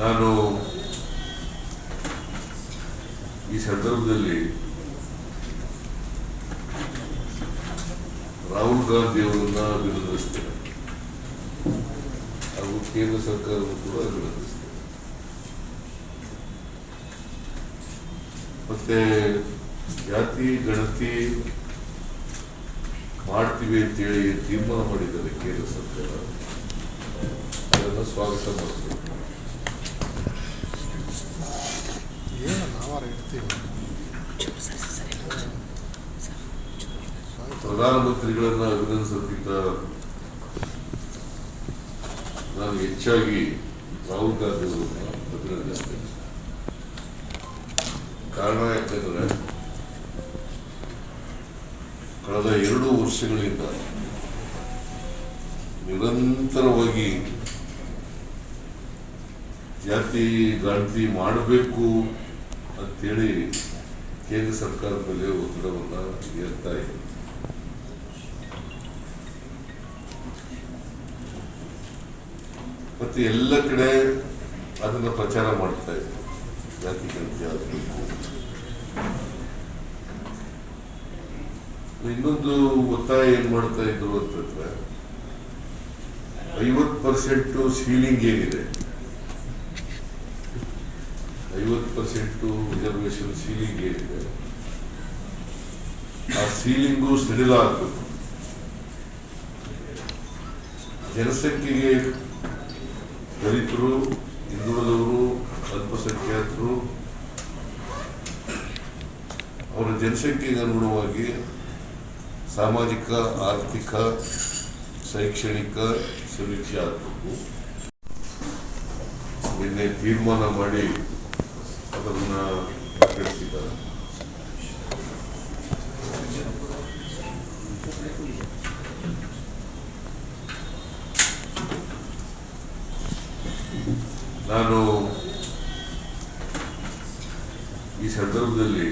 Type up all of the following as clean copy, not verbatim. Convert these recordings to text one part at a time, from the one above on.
ನಾನು ಈ ಸಂದರ್ಭದಲ್ಲಿ ರಾಹುಲ್ ಗಾಂಧಿ ಅವರನ್ನ ಅಭಿನಂದಿಸ್ತೇನೆ ಹಾಗೂ ಕೇಂದ್ರ ಸರ್ಕಾರವನ್ನು ಕೂಡ ಅಭಿನಂದಿಸ್ತೇನೆ. ಮತ್ತೆ ಜಾತಿ ಗಣತಿ ಮಾಡ್ತೀವಿ ಅಂತೇಳಿ ತೀರ್ಮಾನ ಮಾಡಿದ್ದಾರೆ ಕೇಂದ್ರ ಸರ್ಕಾರ, ಅದನ್ನು ಸ್ವಾಗತ ಮಾಡ್ತೀವಿ. ಪ್ರಧಾನಮಂತ್ರಿಗಳನ್ನ ಅಭಿನಂದಿಸೋದ್ಕಿಂತ ನಾನು ಹೆಚ್ಚಾಗಿ ರಾಹುಲ್ ಗಾಂಧಿ ಅವರನ್ನ ಅಭಿನಂದಿಸ್ತೇನೆ. ಕಾರಣ ಯಾಕಂದ್ರೆ ಕಳೆದ 2 ವರ್ಷಗಳಿಂದ ನಿರಂತರವಾಗಿ ಜಾತಿ ಗಣತಿ ಮಾಡಬೇಕು ಅಂತೇಳಿ ಕೇಂದ್ರ ಸರ್ಕಾರದ ಮೇಲೆ ಒತ್ತಡವನ್ನು ಹೇರ್ತಾ ಇದೆ. ಮತ್ತೆ ಎಲ್ಲ ಕಡೆ ಅದನ್ನು ಪ್ರಚಾರ ಮಾಡ್ತಾ ಇದೆ, ಜಾತಿ ಗಣತಿ ಆಗಬೇಕು. ಇನ್ನೊಂದು ಒತ್ತಾಯ ಏನ್ ಮಾಡ್ತಾ ಇದ್ರು ಅಂತಂದ್ರೆ 50% ಸೀಲಿಂಗ್ ಏನಿದೆ, 50% ರಿಸರ್ವೇಶನ್ ಸೀಲಿಂಗ್ ಏನಿದೆ, ಆ ಸೀಲಿಂಗು ಸಡಿಲ ಆಗಬೇಕು. ಜನಸಂಖ್ಯೆಗೆ ದಲಿತರು, ಹಿಂದುಳಿದವರು, ಅಲ್ಪಸಂಖ್ಯಾತರು ಅವರ ಜನಸಂಖ್ಯೆಗೆ ಅನುಗುಣವಾಗಿ ಸಾಮಾಜಿಕ, ಆರ್ಥಿಕ, ಶೈಕ್ಷಣಿಕ ಸಮೀಕ್ಷೆ ಆಗಬೇಕು. ನಿನ್ನೆ ತೀರ್ಮಾನ ಮಾಡಿ ಅದನ್ನು ಪ್ರಕಟಿಸಿದ್ದಾರೆ. ನಾನು ಈ ಸಂದರ್ಭದಲ್ಲಿ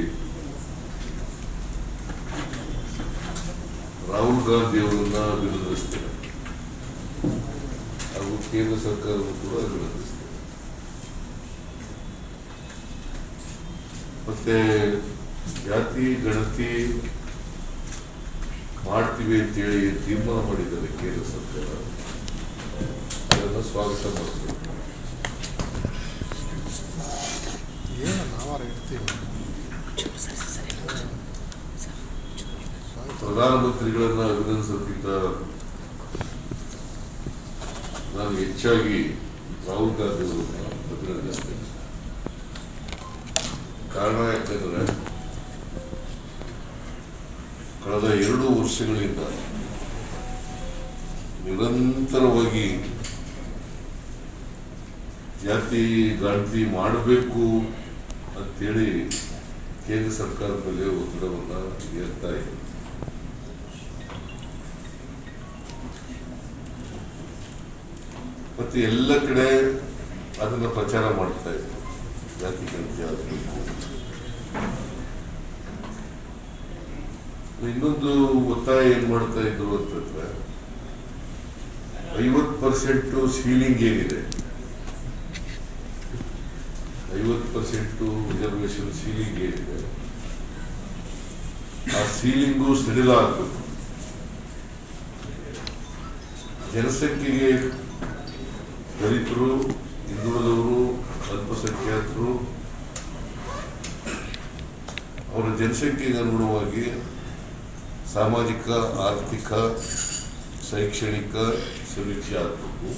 ರಾಹುಲ್ ಗಾಂಧಿ ಅವರನ್ನ ಅಭಿನಂದಿಸ್ತೇನೆ ಹಾಗೂ ಕೇಂದ್ರ ಸರ್ಕಾರವನ್ನು ಕೂಡ ಅಭಿನಂದಿಸ್ತೇನೆ. ಮತ್ತೆ ಜಾತಿ ಗಣತಿ ಮಾಡ್ತೀವಿ ಅಂತೇಳಿ ತೀರ್ಮಾನ ಮಾಡಿದ್ದಾರೆ ಕೇಂದ್ರ ಸರ್ಕಾರ, ಅದನ್ನು ಸ್ವಾಗತ ಮಾಡ್ತೀವಿ. ಪ್ರಧಾನಮಂತ್ರಿಗಳನ್ನ ಅಭಿನಂದಿಸೋದ್ಕಿಂತ ನಾನು ಹೆಚ್ಚಾಗಿ ರಾಹುಲ್ ಗಾಂಧಿ ಅವರನ್ನ ಅಭಿನಂದಿಸ್ತೇನೆ. ಕಾರಣ ಯಾಕಂದ್ರೆ ಕಳೆದ 2 ವರ್ಷಗಳಿಂದ ನಿರಂತರವಾಗಿ ಜಾತಿ ಗಣತಿ ಮಾಡಬೇಕು ಅಂತೇಳಿ ಕೇಂದ್ರ ಸರ್ಕಾರದ ಮೇಲೆ ಒತ್ತಡವನ್ನು ಹೇರ್ತಾ ಇದೆ. ಮತ್ತೆ ಎಲ್ಲ ಕಡೆ ಅದನ್ನು ಪ್ರಚಾರ ಮಾಡ್ತಾ ಇದೆ, ಜಾತಿ ಗಣತಿ ಆಗಬೇಕು. ಇನ್ನೊಂದು ಒತ್ತಾಯ ಏನ್ ಮಾಡ್ತಾ ಇದ್ರು ಅಂತಂದ್ರೆ 50% ಸೀಲಿಂಗ್ ಏನಿದೆ, 50% ರಿಸರ್ವೇಶನ್ ಸೀಲಿಂಗ್ ಏನಿದೆ, ಆ ಸೀಲಿಂಗು ಸಡಿಲ ಆಗಬೇಕು. ಜನಸಂಖ್ಯೆಗೆ ದಲಿತರು, ಹಿಂದುಳಿದವರು, ಅಲ್ಪಸಂಖ್ಯಾತರು ಅವರ ಜನಸಂಖ್ಯೆಗೆ ಅನುಗುಣವಾಗಿ ಸಾಮಾಜಿಕ, ಆರ್ಥಿಕ, ಶೈಕ್ಷಣಿಕ ಸಮೀಕ್ಷೆ ಆಗಬೇಕು.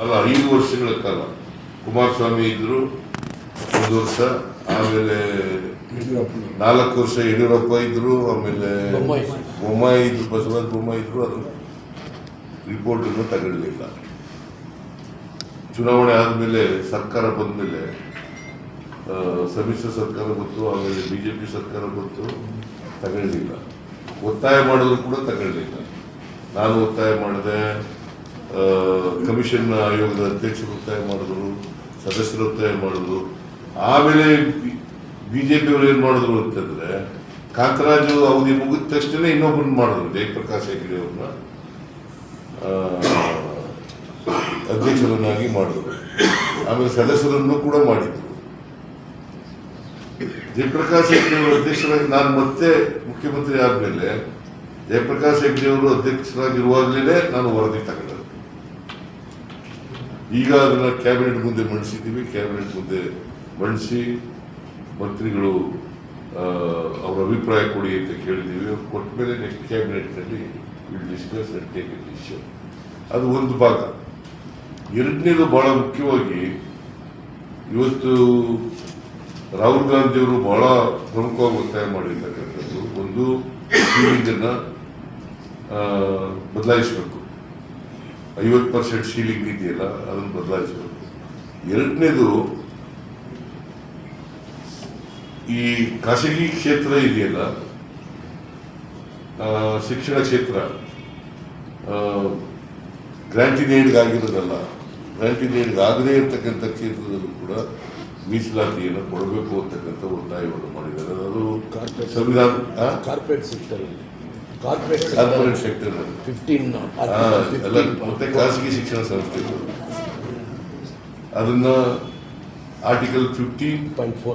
ಅಲ್ಲ 5 ವರ್ಷಗಳ ಕಾಲ ಕುಮಾರಸ್ವಾಮಿ ಇದ್ರು 1 ವರ್ಷ, ಆಮೇಲೆ 4 ವರ್ಷ ಯಡಿಯೂರಪ್ಪ ಇದ್ರು, ಆಮೇಲೆ ಬೊಮ್ಮಾಯಿ ಇದ್ರು, ಬಸವರಾಜ ಬೊಮ್ಮಾಯಿ ಇದ್ರು. ಅದು ರಿಪೋರ್ಟ್ ಅನ್ನು ತಗೊಳ್ಳಿಲ್ಲ. ಚುನಾವಣೆ ಆದಮೇಲೆ ಸರ್ಕಾರ ಬಂದ ಮೇಲೆ ಸಮ್ಮಿಶ್ರ ಸರ್ಕಾರ ಬಂತು, ಆಮೇಲೆ ಬಿಜೆಪಿ ಸರ್ಕಾರ ಬಂತು, ತಗೊಳ್ಳಿಲ್ಲ. ಒತ್ತಾಯ ಮಾಡಿದ್ರು ಕೂಡ ತಗೊಳ್ಳಿಲ್ಲ. ನಾನು ಒತ್ತಾಯ ಮಾಡಿದೆ, ಕಮಿಷನ್ ಆಯೋಗದ ಅಧ್ಯಕ್ಷರು ಒತ್ತಾಯ ಮಾಡಿದ್ರು, ಸದಸ್ಯರು ಒತ್ತಾಯ ಮಾಡಿದ್ರು. ಆಮೇಲೆ ಬಿಜೆಪಿಯವರು ಏನು ಮಾಡಿದ್ರು ಅಂತಂದ್ರೆ ಕಾಂತರಾಜು ಅವಧಿ ಮುಗಿದ ತಕ್ಷಣ ಇನ್ನೊಬ್ಬರನ್ನ ಮಾಡಿದ್ರು, ಜಯಪ್ರಕಾಶ್ ಹೆಗಡೆ ಅವ್ರನ್ನ ಅಧ್ಯಕ್ಷರನ್ನಾಗಿ ಮಾಡಿದ್ರು. ಆಮೇಲೆ ಸದಸ್ಯರನ್ನು ಕೂಡ ಮಾಡಿದ್ರು. ಜಯಪ್ರಕಾಶ್ ಹೆಗ್ಡೆ ಅವರು ಅಧ್ಯಕ್ಷರಾಗಿ ನಾನು ಮತ್ತೆ ಮುಖ್ಯಮಂತ್ರಿ ಆದ್ಮೇಲೆ ಜಯಪ್ರಕಾಶ್ ಹೆಗ್ಡೆ ಅವರು ಅಧ್ಯಕ್ಷರಾಗಿರುವಾಗಲೇ ನಾನು ವರದಿ ತಗೊಂಡೆ. ಈಗ ಅದನ್ನ ಕ್ಯಾಬಿನೆಟ್ ಮುಂದೆ ಮಂಡಿಸಿದ್ದೀವಿ. ಕ್ಯಾಬಿನೆಟ್ ಮುಂದೆ ಮಂಡಿಸಿ ಮಂತ್ರಿಗಳು ಅವರ ಅಭಿಪ್ರಾಯ ಕೊಡಿ ಅಂತ ಕೇಳಿದ್ದೀವಿ. ಅವ್ರು ಕೊಟ್ಟ ಮೇಲೆ ನೆಕ್ಸ್ಟ್ ಕ್ಯಾಬಿನೆಟ್ನಲ್ಲಿ will discuss and take a decision. ಅದು ಒಂದು ಭಾಗ. ಎರಡನೇದು ಬಹಳ ಮುಖ್ಯವಾಗಿ ಇವತ್ತು ರಾಹುಲ್ ಗಾಂಧಿಯವರು ಬಹಳ ಪ್ರಮುಖವಾಗಿ ಒತ್ತಾಯ ಮಾಡಿರ್ತಕ್ಕಂಥದ್ದು ಒಂದು ಸೀಲಿಂಗನ್ನು ಬದಲಾಯಿಸಬೇಕು. 50% ಸೀಲಿಂಗ್ ಇದೆಯಲ್ಲ ಅದನ್ನು ಬದಲಾಯಿಸಬೇಕು. ಎರಡನೇದು ಈ ಖಾಸಗಿ ಕ್ಷೇತ್ರ ಇದೆಯಲ್ಲ, ಶಿಕ್ಷಣ ಕ್ಷೇತ್ರ ಗ್ರಾಂಟಿನ್ ಏಡ್ಗೆ ಆಗಿರೋದಲ್ಲ, ಗ್ರಾಂಟಿನ್ ಏಡ್ಗೆ ಆಗದೇ ಇರತಕ್ಕಂಥ ಕ್ಷೇತ್ರದಲ್ಲೂ ಕೂಡ ಮೀಸಲಾತಿಯನ್ನು ಕೊಡಬೇಕು ಅಂತಕ್ಕಂಥ ಒತ್ತಾಯವನ್ನು ಮಾಡಿದ್ದಾರೆ. ಅದು ಸಂವಿಧಾನ ಕಾರ್ಪೊರೇಟ್ ಸೆಕ್ಟರ್ ಕಾರ್ಪೊರೇಟ್ ಸೆಕ್ಟರ್ 15 ಮತ್ತೆ ಖಾಸಗಿ ಶಿಕ್ಷಣ ಸಂಸ್ಥೆಗಳು ಅದನ್ನ ಆರ್ಟಿಕಲ್ 15/5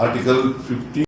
ಆರ್ಟಿಕಲ್ 15